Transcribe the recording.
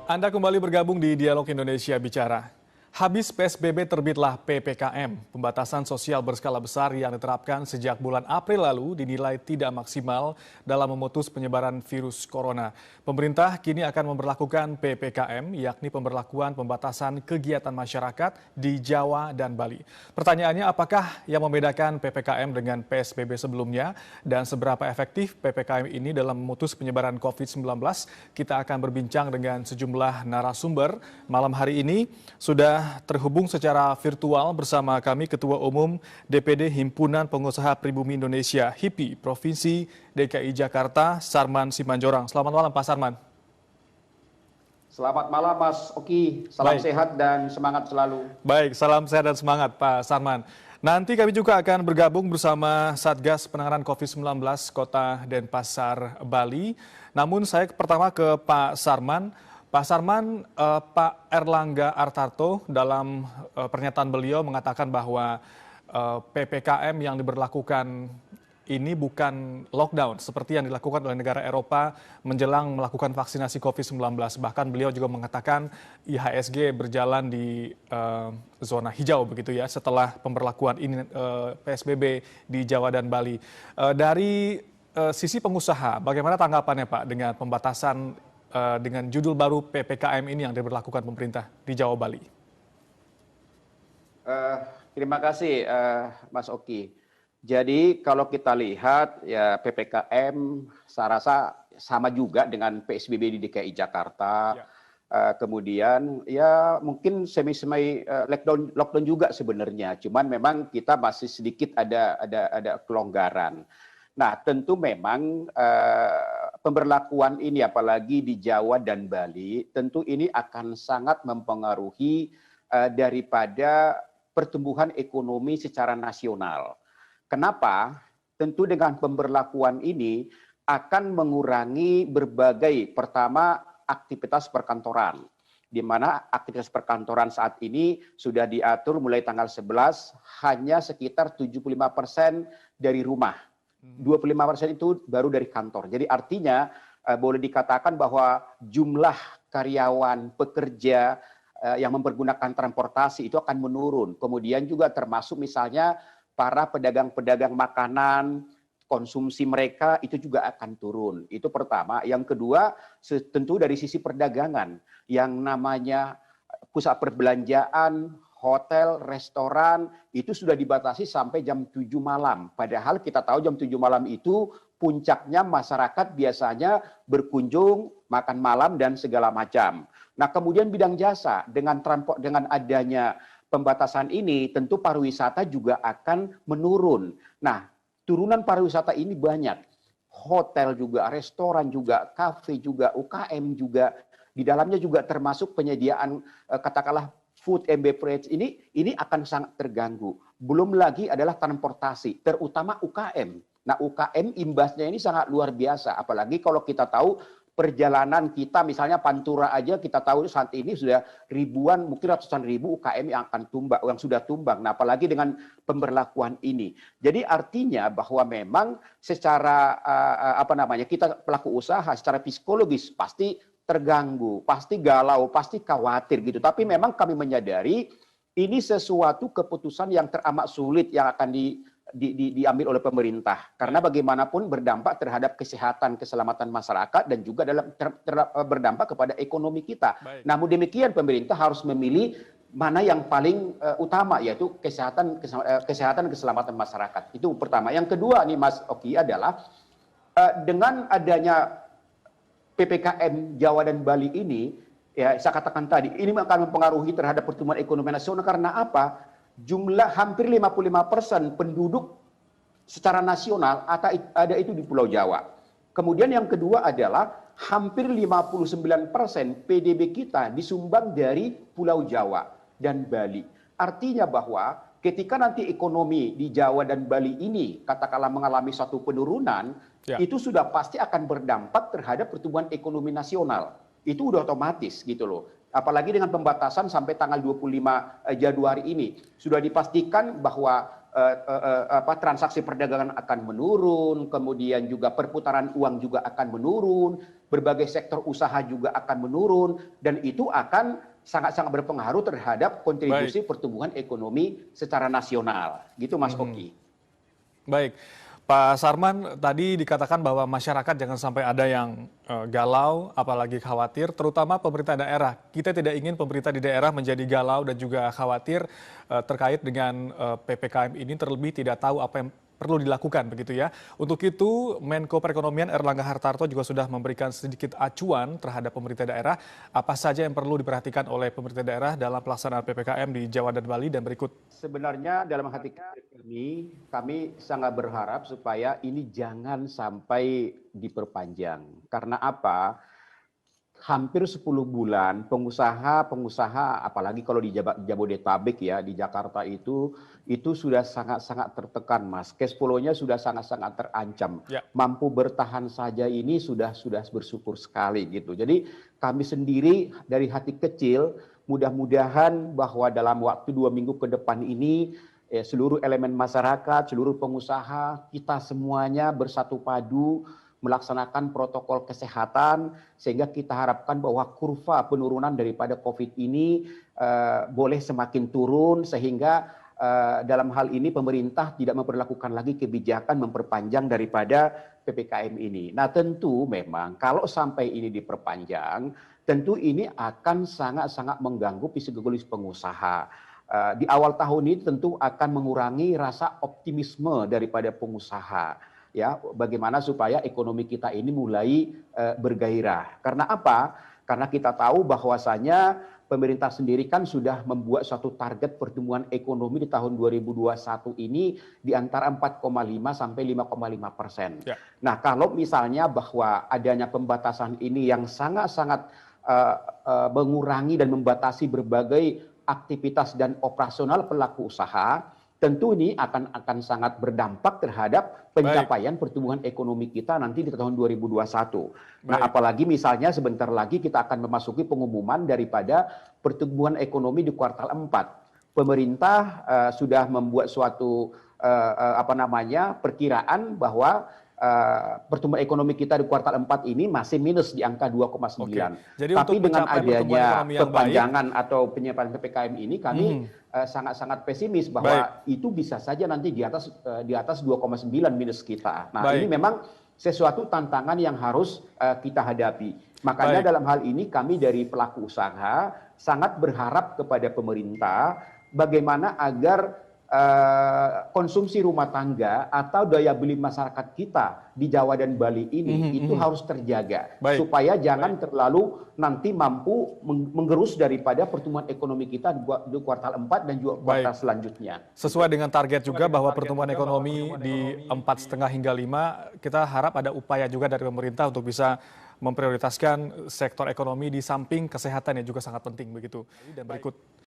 Anda kembali bergabung di Dialog Indonesia Bicara. Habis PSBB terbitlah PPKM. Pembatasan sosial berskala besar yang diterapkan sejak bulan April lalu dinilai tidak maksimal dalam memutus penyebaran virus corona. Pemerintah kini akan memberlakukan PPKM, yakni pemberlakuan pembatasan kegiatan masyarakat di Jawa dan Bali. Pertanyaannya, apakah yang membedakan PPKM dengan PSBB sebelumnya dan seberapa efektif PPKM ini dalam memutus penyebaran COVID-19? Kita akan berbincang dengan sejumlah narasumber. Malam hari ini sudah terhubung secara virtual bersama kami Ketua Umum DPD Himpunan Pengusaha Pribumi Indonesia HIPI Provinsi DKI Jakarta, Sarman Simanjorang. Selamat malam Pak Sarman. Selamat malam Mas Oki, salam sehat dan semangat selalu. Baik, salam sehat dan semangat Pak Sarman. Nanti kami juga akan bergabung bersama Satgas Penanganan COVID-19 Kota Denpasar, Bali. Namun saya pertama ke Pak Sarman. Pak Sarman, Pak Erlangga Artarto dalam pernyataan beliau mengatakan bahwa PPKM yang diberlakukan ini bukan lockdown seperti yang dilakukan oleh negara Eropa menjelang melakukan vaksinasi COVID-19. Bahkan beliau juga mengatakan IHSG berjalan di zona hijau begitu ya setelah pemberlakuan ini PSBB di Jawa dan Bali. Dari sisi pengusaha, bagaimana tanggapannya Pak dengan pembatasan dengan judul baru PPKM ini yang diberlakukan pemerintah di Jawa Bali? Terima kasih Mas Oki. Jadi kalau kita lihat ya PPKM saya rasa sama juga dengan PSBB di DKI Jakarta. Ya. Kemudian ya mungkin semi-semi lockdown juga sebenarnya. Cuman memang kita masih sedikit ada kelonggaran. Nah, tentu memang pemberlakuan ini apalagi di Jawa dan Bali, tentu ini akan sangat mempengaruhi daripada pertumbuhan ekonomi secara nasional. Kenapa? Tentu dengan pemberlakuan ini akan mengurangi berbagai, pertama aktivitas perkantoran, di mana aktivitas perkantoran saat ini sudah diatur mulai tanggal 11 hanya sekitar 75% dari rumah. 25% itu baru dari kantor. Jadi artinya boleh dikatakan bahwa jumlah karyawan pekerja yang mempergunakan transportasi itu akan menurun. Kemudian juga termasuk misalnya para pedagang-pedagang makanan, konsumsi mereka itu juga akan turun. Itu pertama. Yang kedua, tentu dari sisi perdagangan yang namanya pusat perbelanjaan, hotel, restoran, itu sudah dibatasi sampai jam 7 malam. Padahal kita tahu jam 7 malam itu puncaknya masyarakat biasanya berkunjung, makan malam, dan segala macam. Nah, kemudian bidang jasa, dengan adanya pembatasan ini, tentu pariwisata juga akan menurun. Nah, turunan pariwisata ini banyak. Hotel juga, restoran juga, kafe juga, UKM juga. Di dalamnya juga termasuk penyediaan, katakanlah, food and beverage ini akan sangat terganggu. Belum lagi adalah transportasi, terutama UKM. Nah, UKM imbasnya ini sangat luar biasa. Apalagi kalau kita tahu perjalanan kita, misalnya Pantura aja kita tahu saat ini sudah ribuan, mungkin ratusan ribu UKM yang akan tumbang, yang sudah tumbang. Nah, apalagi dengan pemberlakuan ini. Jadi artinya bahwa memang secara kita pelaku usaha secara psikologis pasti terganggu, pasti galau, pasti khawatir gitu. Tapi memang kami menyadari ini sesuatu keputusan yang teramat sulit yang akan diambil oleh pemerintah. Karena bagaimanapun berdampak terhadap kesehatan, keselamatan masyarakat dan juga berdampak kepada ekonomi kita. Baik. Namun demikian pemerintah harus memilih mana yang paling utama, yaitu kesehatan keselamatan masyarakat. Itu pertama. Yang kedua nih Mas Oki adalah dengan adanya PPKM Jawa dan Bali ini, ya saya katakan tadi, ini akan mempengaruhi terhadap pertumbuhan ekonomi nasional karena apa? Jumlah hampir 55% penduduk secara nasional ada itu di Pulau Jawa. Kemudian yang kedua adalah hampir 59% PDB kita disumbang dari Pulau Jawa dan Bali. Artinya bahwa ketika nanti ekonomi di Jawa dan Bali ini katakanlah mengalami suatu penurunan, itu sudah pasti akan berdampak terhadap pertumbuhan ekonomi nasional. Itu udah otomatis gitu loh. Apalagi dengan pembatasan sampai tanggal 25 Januari ini. Sudah dipastikan bahwa transaksi perdagangan akan menurun, kemudian juga perputaran uang juga akan menurun, berbagai sektor usaha juga akan menurun, dan itu akan sangat-sangat berpengaruh terhadap kontribusi pertumbuhan ekonomi secara nasional. Gitu Mas Oki. Baik, Pak Sarman, tadi dikatakan bahwa masyarakat jangan sampai ada yang galau, apalagi khawatir, terutama pemerintah daerah. Kita tidak ingin pemerintah di daerah menjadi galau dan juga khawatir terkait dengan PPKM ini, terlebih tidak tahu apa yang perlu dilakukan begitu ya. Untuk itu, Menko Perekonomian Erlangga Hartarto juga sudah memberikan sedikit acuan terhadap pemerintah daerah, apa saja yang perlu diperhatikan oleh pemerintah daerah dalam pelaksanaan PPKM di Jawa dan Bali, dan berikut. Sebenarnya dalam hati kami sangat berharap supaya ini jangan sampai diperpanjang. Karena apa? Hampir 10 bulan pengusaha apalagi kalau di Jabodetabek ya, di Jakarta itu sudah sangat-sangat tertekan, Mas. Cash flow-nya sudah sangat-sangat terancam. Ya. Mampu bertahan saja ini sudah bersyukur sekali gitu. Jadi kami sendiri dari hati kecil mudah-mudahan bahwa dalam waktu 2 minggu ke depan ini seluruh elemen masyarakat, seluruh pengusaha, kita semuanya bersatu padu melaksanakan protokol kesehatan sehingga kita harapkan bahwa kurva penurunan daripada COVID ini boleh semakin turun sehingga dalam hal ini pemerintah tidak memperlakukan lagi kebijakan memperpanjang daripada PPKM ini. Nah tentu memang kalau sampai ini diperpanjang, tentu ini akan sangat-sangat mengganggu psikologis pengusaha. Di awal tahun ini tentu akan mengurangi rasa optimisme daripada pengusaha. Ya, bagaimana supaya ekonomi kita ini mulai bergairah. Karena apa? Karena kita tahu bahwasanya pemerintah sendiri kan sudah membuat suatu target pertumbuhan ekonomi di tahun 2021 ini di antara 4,5 sampai 5,5%. Ya. Nah, kalau misalnya bahwa adanya pembatasan ini yang sangat-sangat mengurangi dan membatasi berbagai aktivitas dan operasional pelaku usaha, tentu ini akan sangat berdampak terhadap pencapaian pertumbuhan ekonomi kita nanti di tahun 2021. Nah, apalagi misalnya sebentar lagi kita akan memasuki pengumuman daripada pertumbuhan ekonomi di kuartal 4. Pemerintah sudah membuat suatu perkiraan bahwa pertumbuhan ekonomi kita di kuartal 4 ini masih minus di angka 2,9. Jadi tapi dengan adanya perpanjangan baik, atau penyebaran PPKM ini kami sangat-sangat pesimis bahwa itu bisa saja nanti di atas 2,9 minus kita. Nah, ini memang sesuatu tantangan yang harus kita hadapi. Makanya dalam hal ini kami dari pelaku usaha sangat berharap kepada pemerintah bagaimana agar konsumsi rumah tangga atau daya beli masyarakat kita di Jawa dan Bali ini itu harus terjaga supaya jangan terlalu nanti mampu menggerus daripada pertumbuhan ekonomi kita di kuartal 4 dan juga kuartal selanjutnya. Sesuai dengan target juga bahwa pertumbuhan ekonomi di 4,5 hingga 5, kita harap ada upaya juga dari pemerintah untuk bisa memprioritaskan sektor ekonomi di samping kesehatan yang juga sangat penting begitu. Dan berikut